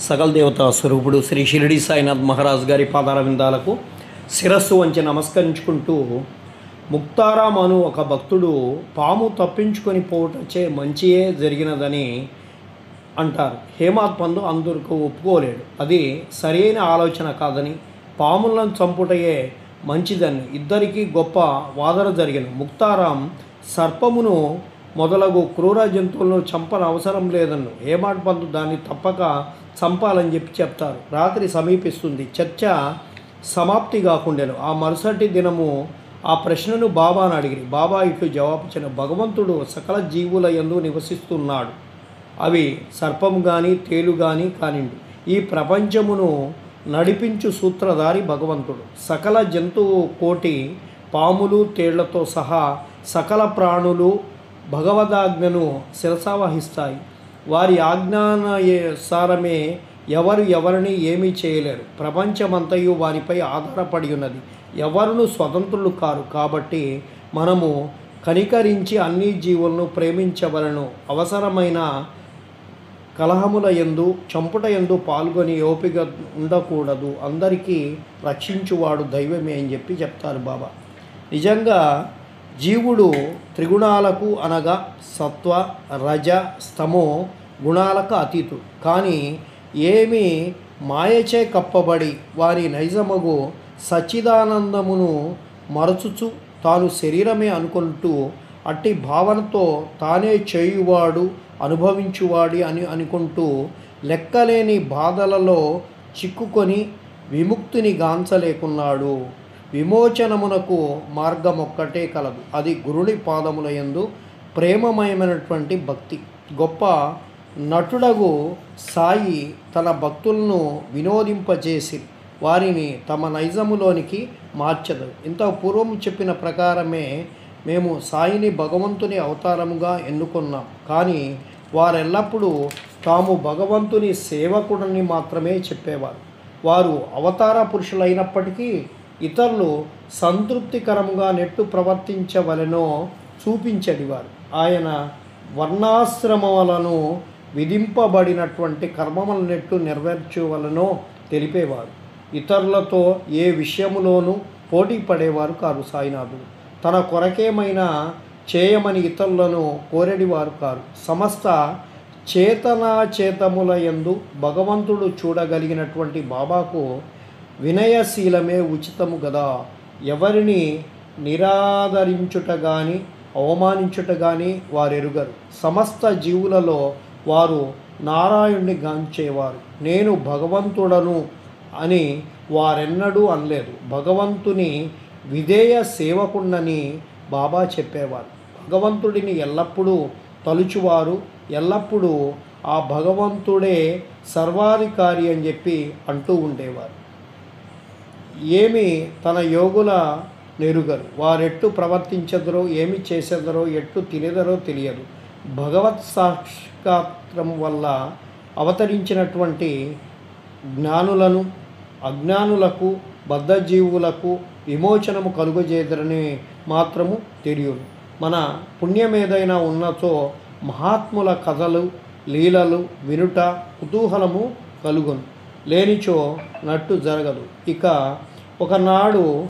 సకల దేవతా స్వరూపుడు శ్రీ షిరిడి సాయినాథ్ మహారాజ్ గారి పాదార విందాలకు శిరస్సు వంచి నమస్కరించుకుంటూ, ముక్తారాం అను ఒక భక్తుడు పాము తప్పించుకొని పోవటచే మంచియే జరిగినదని అంటారు. హేమాత్ పండు అందరికీ ఒప్పుకోలేడు. అది సరైన ఆలోచన కాదని, పాములను చంపుటయే మంచిదని ఇద్దరికీ గొప్ప వాదన జరిగిన. ముక్తారాం సర్పమును మొదలగు క్రూర జంతువులను చంపన అవసరం లేదన్ను. హేమాడ్ పంతు దాన్ని తప్పక చంపాలని చెప్తారు. రాత్రి సమీపిస్తుంది. చర్చ సమాప్తి కాకుండాను. ఆ మరుసటి దినము ఆ ప్రశ్నను బాబాను అడిగిరి. బాబా ఇట్లు జవాబిచ్చిన: భగవంతుడు సకల జీవుల యందు నివసిస్తున్నాడు. అవి సర్పము కానీ తేలు కానీ కానిండు. ఈ ప్రపంచమును నడిపించు సూత్రధారి భగవంతుడు. సకల జంతువు కోటి పాములు తేళ్లతో సహా సకల ప్రాణులు భగవదాజ్ఞను శిరసావహిస్తాయి. వారి ఆజ్ఞానుసారమే ఎవరు ఎవరిని ఏమీ చేయలేరు. ప్రపంచమంతయు వారిపై ఆధారపడి ఉన్నది. ఎవరును స్వతంత్రులు కారు. కాబట్టి మనము కనికరించి అన్ని జీవులను ప్రేమించవలను. అవసరమైన కలహముల యందు చంపుట యందు పాల్గొని ఓపిక ఉండకూడదు. అందరికీ రక్షించువాడు దైవమే అని చెప్తారు బాబా. నిజంగా జీవుడు త్రిగుణాలకు అనగా సత్వ రజ స్తమో గుణాలకు అతీతుడు. కానీ ఏమి మాయచే కప్పబడి వారి నైజమగు సచ్చిదానందమును మరచుచు తాను శరీరమే అనుకుంటూ అట్టి భావనతో తానే చేయువాడు అనుభవించువాడి అని అనుకుంటూ లెక్కలేని బాధలలో చిక్కుకొని విముక్తిని గాంచలేకున్నాడు. విమోచనమునకు మార్గం ఒక్కటే కలదు. అది గురుని పాదముల యందు ప్రేమమయమైనటువంటి భక్తి. గొప్ప నటుడగు సాయి తన భక్తులను వినోదింపజేసి వారిని తమ నైజములోనికి మార్చదు. ఇంత పూర్వం చెప్పిన ప్రకారమే మేము సాయిని భగవంతుని అవతారముగా ఎన్నుకున్నాం. కానీ వారెల్లప్పుడూ తాము భగవంతుని సేవకుడని మాత్రమే చెప్పేవారు. వారు అవతార పురుషులైనప్పటికీ ఇతరులు సంతృప్తికరంగా నెట్టు ప్రవర్తించవలెనో చూపించడివారు. ఆయన వర్ణాశ్రమాలను విధింపబడినటువంటి కర్మముల నెట్టు నెరవేర్చవలనో తెలిపేవారు. ఇతరులతో ఏ విషయములోనూ పోటీ పడేవారు కారు సాయినాథుడు. తన కొరకేమైనా చేయమని ఇతరులను కోరేడివారు కారు. సమస్త చేతనాచేతముల యందు భగవంతుడు చూడగలిగినటువంటి బాబాకు వినయశీలమే ఉచితము గదా. ఎవరిని నిరాదరించుట కానీ అవమానించుట కానీ వారెరుగరు. సమస్త జీవులలో వారు నారాయణుని గాంచేవారు. నేను భగవంతుడను అని వారెన్నడూ అనలేదు. భగవంతుని విధేయ సేవకుండని బాబా చెప్పేవారు. భగవంతుడిని ఎల్లప్పుడూ తలుచువారు. ఎల్లప్పుడూ ఆ భగవంతుడే సర్వాధికారి అని చెప్పి అంటూ ఉండేవారు. ఏమి తన యోగుల నెరుగరు. వారెట్టు ప్రవర్తించదరో ఏమి చేసేదరో ఎట్టు తినేదరో తెలియదు. భగవత్ సాక్షాత్కారం వల్ల అవతరించినటువంటి జ్ఞానులను అజ్ఞానులకు బద్ధజీవులకు విమోచనము కలుగజేదరని మాత్రము తెలియదు. మన పుణ్యమేదైనా ఉన్నచో మహాత్ముల కథలు లీలలు వినుట కుతూహలము కలుగును. లేనిచో నట్టు జరగదు. ఇక ఒకనాడు